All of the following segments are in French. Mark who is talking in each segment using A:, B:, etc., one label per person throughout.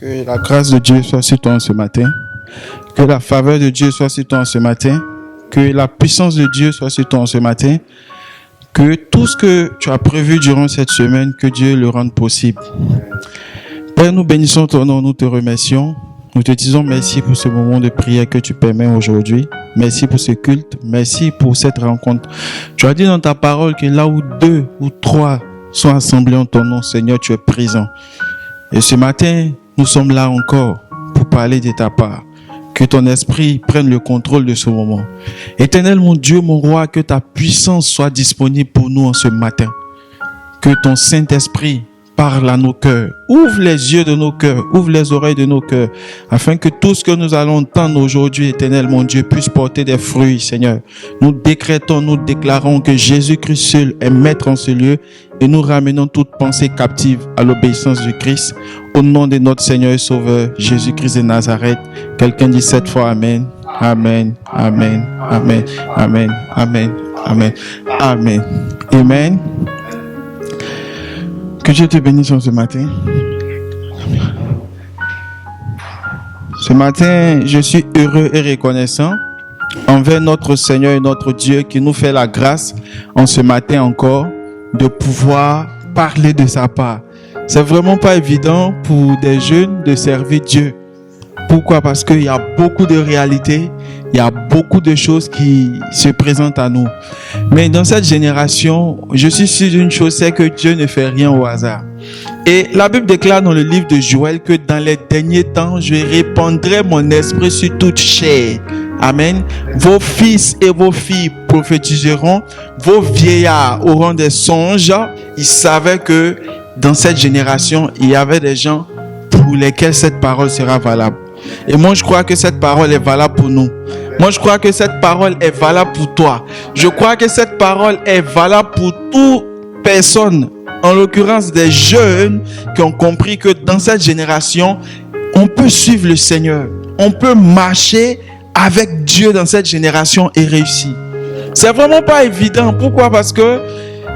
A: Que la grâce de Dieu soit sur toi ce matin. Que la faveur de Dieu soit sur toi ce matin. Que la puissance de Dieu soit sur toi ce matin. Que tout ce que tu as prévu durant cette semaine, que Dieu le rende possible. Père, nous bénissons ton nom, nous te remercions. Nous te disons merci pour ce moment de prière que tu permets aujourd'hui. Merci pour ce culte. Merci pour cette rencontre. Tu as dit dans ta parole que là où 2 ou 3 sont assemblés en ton nom, Seigneur, tu es présent. Et ce matin, nous sommes là encore pour parler de ta part. Que ton esprit prenne le contrôle de ce moment. Éternel, mon Dieu, mon roi, que ta puissance soit disponible pour nous en ce matin. Que ton Saint-Esprit parle à nos cœurs. Ouvre les yeux de nos cœurs. Ouvre les oreilles de nos cœurs. Afin que tout ce que nous allons entendre aujourd'hui, Éternel, mon Dieu, puisse porter des fruits, Seigneur. Nous décrétons, nous déclarons que Jésus-Christ seul est maître en ce lieu. Et nous ramenons toute pensée captive à l'obéissance du Christ. Au nom de notre Seigneur et Sauveur, Jésus-Christ de Nazareth. Quelqu'un dit 7 fois Amen. Amen. Amen. Amen. Amen. Amen. Amen. Amen. Amen. Que Dieu te bénisse ce matin. Ce matin, je suis heureux et reconnaissant envers notre Seigneur et notre Dieu qui nous fait la grâce en ce matin encore de pouvoir parler de sa part. C'est vraiment pas évident pour des jeunes de servir Dieu. Pourquoi? Parce qu'il y a beaucoup de réalités, il y a beaucoup de choses qui se présentent à nous. Mais dans cette génération, je suis sûr d'une chose, c'est que Dieu ne fait rien au hasard. Et la Bible déclare dans le livre de Joël que dans les derniers temps, je répandrai mon esprit sur toute chair. Amen. Vos fils et vos filles prophétiseront, vos vieillards auront des songes. Ils savaient que dans cette génération, il y avait des gens pour lesquels cette parole sera valable. Et moi, je crois que cette parole est valable pour nous. Moi, je crois que cette parole est valable pour toi. Je crois que cette parole est valable pour toute personne, en l'occurrence des jeunes qui ont compris que dans cette génération, on peut suivre le Seigneur. On peut marcher avec Dieu dans cette génération et réussir. C'est vraiment pas évident. Pourquoi? Parce que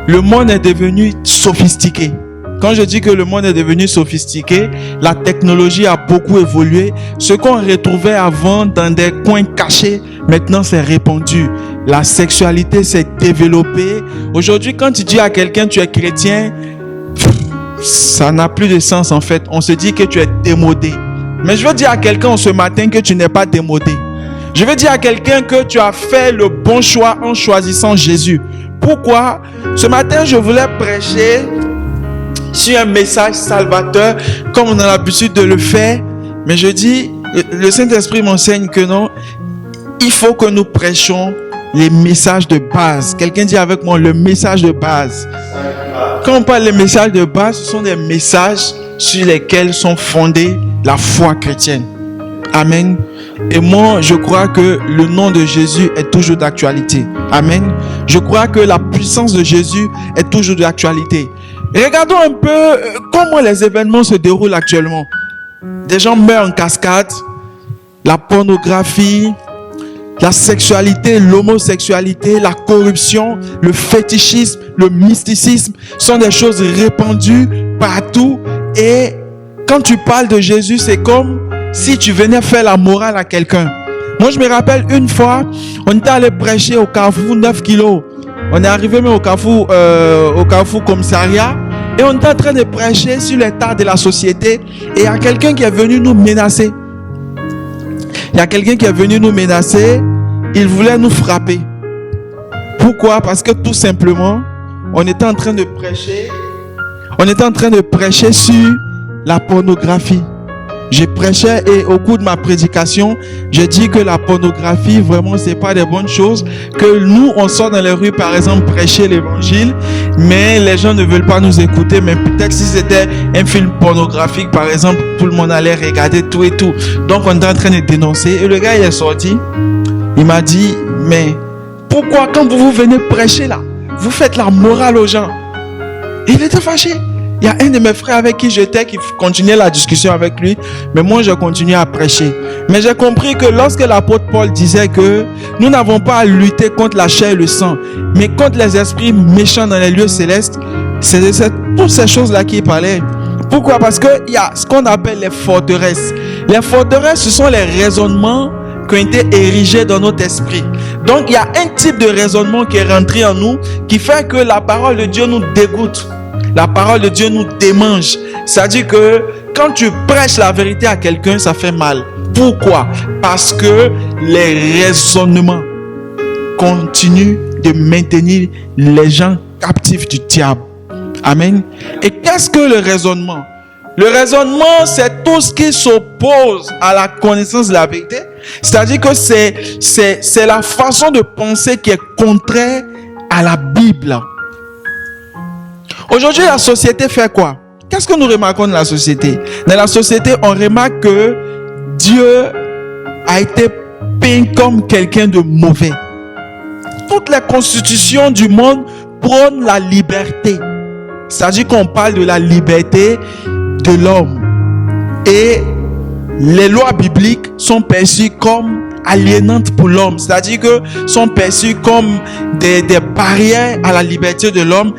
A: le monde est devenu sophistiqué. Quand je dis que le monde est devenu sophistiqué, la technologie a beaucoup évolué. Ce qu'on retrouvait avant dans des coins cachés, maintenant c'est répandu. La sexualité s'est développée. Aujourd'hui, quand tu dis à quelqu'un tu es chrétien, ça n'a plus de sens en fait. On se dit que tu es démodé. Mais je veux dire à quelqu'un ce matin que tu n'es pas démodé. Je veux dire à quelqu'un que tu as fait le bon choix en choisissant Jésus. Pourquoi? Ce matin, je voulais prêcher sur un message salvateur, comme on a l'habitude de le faire. Mais je dis, le Saint-Esprit m'enseigne que non, il faut que nous prêchions les messages de base. Quelqu'un dit avec moi, le message de base. Quand on parle des messages de base, ce sont des messages sur lesquels sont fondées la foi chrétienne. Amen. Et moi, je crois que le nom de Jésus est toujours d'actualité. Amen. Je crois que la puissance de Jésus est toujours d'actualité. Regardons un peu comment les événements se déroulent actuellement. Des gens meurent en cascade. La pornographie, la sexualité, l'homosexualité, la corruption, le fétichisme, le mysticisme sont des choses répandues partout. Et quand tu parles de Jésus, c'est comme si tu venais faire la morale à quelqu'un. Moi, je me rappelle une fois, on était allé prêcher au Carrefour 9 kilos. On est arrivé même au Carrefour commissariat. Et on était en train de prêcher sur l'état de la société. Et il y a quelqu'un qui est venu nous menacer. Il voulait nous frapper. Pourquoi? Parce que tout simplement, on était en train de prêcher sur la pornographie. Je prêchais et au cours de ma prédication, je dis que la pornographie, vraiment, c'est pas des bonnes choses. Que nous, on sort dans les rues, par exemple, prêcher l'évangile, mais les gens ne veulent pas nous écouter. Mais peut-être si c'était un film pornographique, par exemple, tout le monde allait regarder tout et tout. Donc, on est en train de dénoncer. Et le gars, il est sorti. Il m'a dit, mais pourquoi quand vous venez prêcher là, vous faites la morale aux gens? Et il était fâché. Il y a un de mes frères avec qui j'étais qui continuait la discussion avec lui, mais moi je continuais à prêcher. Mais j'ai compris que lorsque l'apôtre Paul disait que nous n'avons pas à lutter contre la chair et le sang, mais contre les esprits méchants dans les lieux célestes, c'est de toutes ces choses-là qu'il parlait. Pourquoi? Parce qu'il y a ce qu'on appelle les forteresses. Les forteresses, ce sont les raisonnements qui ont été érigés dans notre esprit. Donc, il y a un type de raisonnement qui est rentré en nous, qui fait que la parole de Dieu nous dégoûte. La parole de Dieu nous démange. C'est-à-dire que quand tu prêches la vérité à quelqu'un, ça fait mal. Pourquoi? Parce que les raisonnements continuent de maintenir les gens captifs du diable. Amen. Et qu'est-ce que le raisonnement? Le raisonnement, c'est tout ce qui s'oppose à la connaissance de la vérité. C'est-à-dire que c'est la façon de penser qui est contraire à la Bible. Aujourd'hui, la société fait quoi? Qu'est-ce que nous remarquons dans la société? Dans la société, on remarque que Dieu a été peint comme quelqu'un de mauvais. Toutes les constitutions du monde prônent la liberté. C'est-à-dire qu'on parle de la liberté de l'homme. Et les lois bibliques sont perçues comme aliénantes pour l'homme. C'est-à-dire que sont perçues comme des barrières à la liberté de l'homme.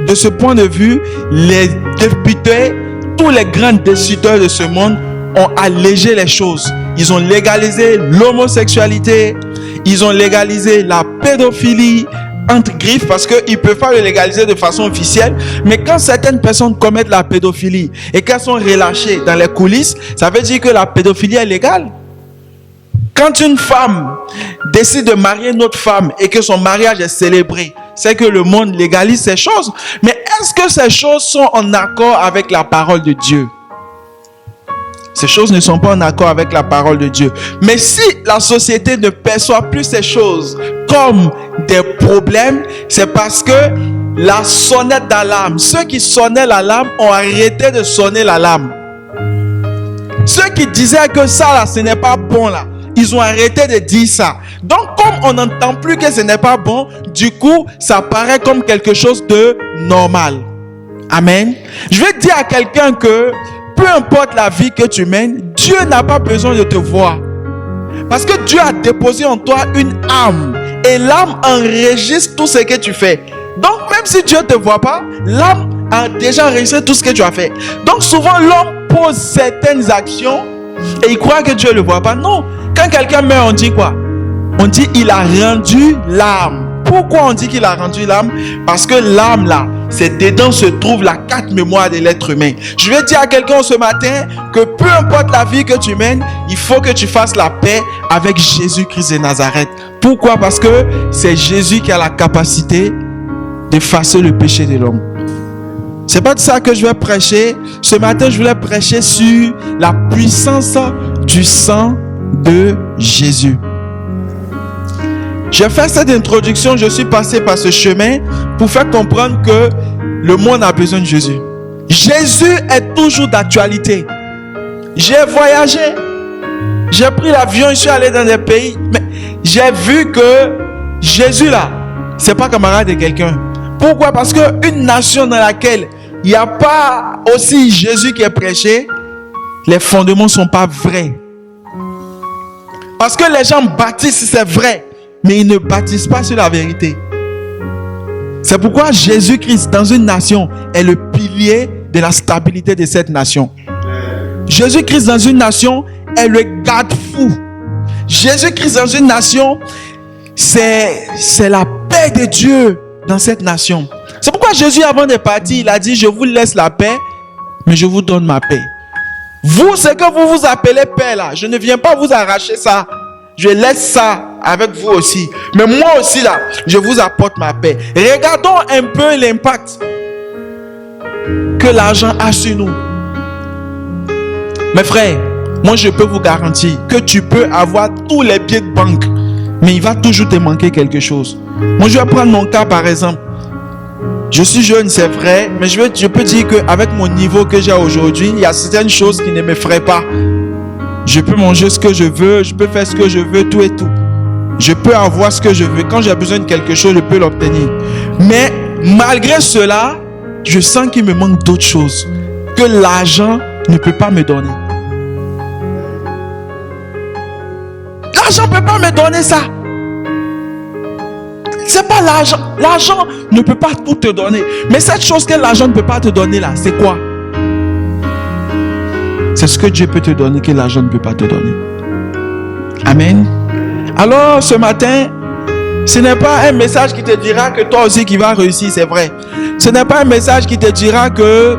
A: De ce point de vue, les députés, tous les grands décideurs de ce monde ont allégé les choses. Ils ont légalisé l'homosexualité, ils ont légalisé la pédophilie, entre griffes, parce qu'ils ne peuvent pas le légaliser de façon officielle. Mais quand certaines personnes commettent la pédophilie et qu'elles sont relâchées dans les coulisses, ça veut dire que la pédophilie est légale. Quand une femme décide de marier une autre femme et que son mariage est célébré, c'est que le monde légalise ces choses. Mais est-ce que ces choses sont en accord avec la parole de Dieu? Ces choses ne sont pas en accord avec la parole de Dieu. Mais si la société ne perçoit plus ces choses comme des problèmes, c'est parce que la sonnette d'alarme, ceux qui sonnaient l'alarme ont arrêté de sonner l'alarme. Ceux qui disaient que ça là, ce n'est pas bon là, ils ont arrêté de dire ça. Donc comme on n'entend plus que ce n'est pas bon, du coup, ça paraît comme quelque chose de normal. Amen. Je vais dire à quelqu'un que peu importe la vie que tu mènes, Dieu n'a pas besoin de te voir. Parce que Dieu a déposé en toi une âme. Et l'âme enregistre tout ce que tu fais. Donc même si Dieu ne te voit pas, l'âme a déjà enregistré tout ce que tu as fait. Donc souvent l'homme pose certaines actions et il croit que Dieu ne le voit pas. Non. Quand quelqu'un meurt, on dit quoi? On dit il a rendu l'âme. Pourquoi on dit qu'il a rendu l'âme? Parce que l'âme là, c'est dedans se trouve la carte mémoire de l'être humain. Je vais dire à quelqu'un ce matin que peu importe la vie que tu mènes, il faut que tu fasses la paix avec Jésus-Christ de Nazareth. Pourquoi? Parce que c'est Jésus qui a la capacité d'effacer le péché de l'homme. C'est pas de ça que je vais prêcher. Ce matin, je voulais prêcher sur la puissance du sang de Jésus. J'ai fait cette introduction, je suis passé par ce chemin pour faire comprendre que le monde a besoin de Jésus. Jésus est toujours d'actualité. J'ai voyagé, j'ai pris l'avion, je suis allé dans des pays, mais j'ai vu que Jésus là, c'est pas camarade de quelqu'un. Pourquoi? Parce qu'une nation dans laquelle il n'y a pas aussi Jésus qui est prêché, les fondements ne sont pas vrais. Parce que les gens bâtissent, c'est vrai, mais ils ne bâtissent pas sur la vérité. C'est pourquoi Jésus-Christ dans une nation est le pilier de la stabilité de cette nation. Jésus-Christ dans une nation est le garde-fou. Jésus-Christ dans une nation, c'est la paix de Dieu dans cette nation. C'est pourquoi Jésus, avant de partir, il a dit: je vous laisse la paix, mais je vous donne ma paix. Vous, ce que vous vous appelez paix là, je ne viens pas vous arracher ça. Je laisse ça avec vous aussi. Mais moi aussi là, je vous apporte ma paix. Regardons un peu l'impact que l'argent a sur nous. Mes frères, moi je peux vous garantir que tu peux avoir tous les billets de banque, mais il va toujours te manquer quelque chose. Moi je vais prendre mon cas par exemple. Je suis jeune, c'est vrai, mais je peux dire qu'avec mon niveau que j'ai aujourd'hui, il y a certaines choses qui ne m'effraient pas. Je peux manger ce que je veux, je peux faire ce que je veux, tout et tout. Je peux avoir ce que je veux. Quand j'ai besoin de quelque chose, je peux l'obtenir. Mais malgré cela, je sens qu'il me manque d'autres choses que l'argent ne peut pas me donner. L'argent ne peut pas me donner ça. C'est pas l'argent. L'argent ne peut pas tout te donner. Mais cette chose que l'argent ne peut pas te donner là, c'est quoi? C'est ce que Dieu peut te donner que l'argent ne peut pas te donner. Amen. Alors ce matin, ce n'est pas un message qui te dira que toi aussi qui vas réussir, c'est vrai. Ce n'est pas un message qui te dira que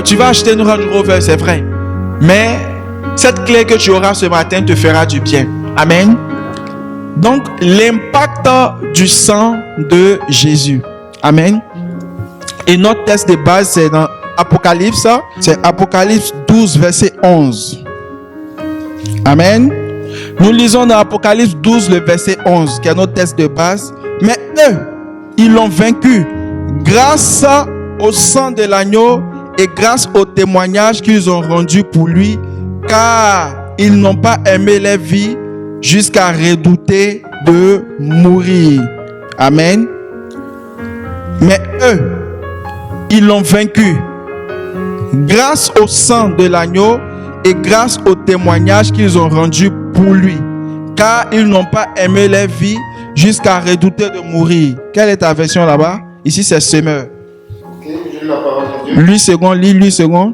A: tu vas acheter une Range Rover, c'est vrai. Mais cette clé que tu auras ce matin te fera du bien. Amen. Donc, l'impact du sang de Jésus. Amen. Et notre texte de base, c'est dans Apocalypse. C'est Apocalypse 12, verset 11. Amen. Nous lisons dans Apocalypse 12, le verset 11, qui est notre texte de base. Mais eux, ils l'ont vaincu grâce au sang de l'agneau et grâce au témoignage qu'ils ont rendu pour lui, car ils n'ont pas aimé leur vie jusqu'à redouter de mourir. Amen. Mais eux, ils l'ont vaincu grâce au sang de l'agneau et grâce au témoignage qu'ils ont rendu pour lui, car ils n'ont pas aimé leur vie jusqu'à redouter de mourir. Quelle est ta version là-bas? Ici, c'est semeur.
B: Okay, je lis la parole de Dieu.
A: Lui second, lui second.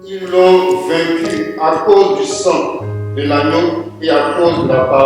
B: Ils l'ont vaincu à cause du sang de l'agneau et à cause de la parole.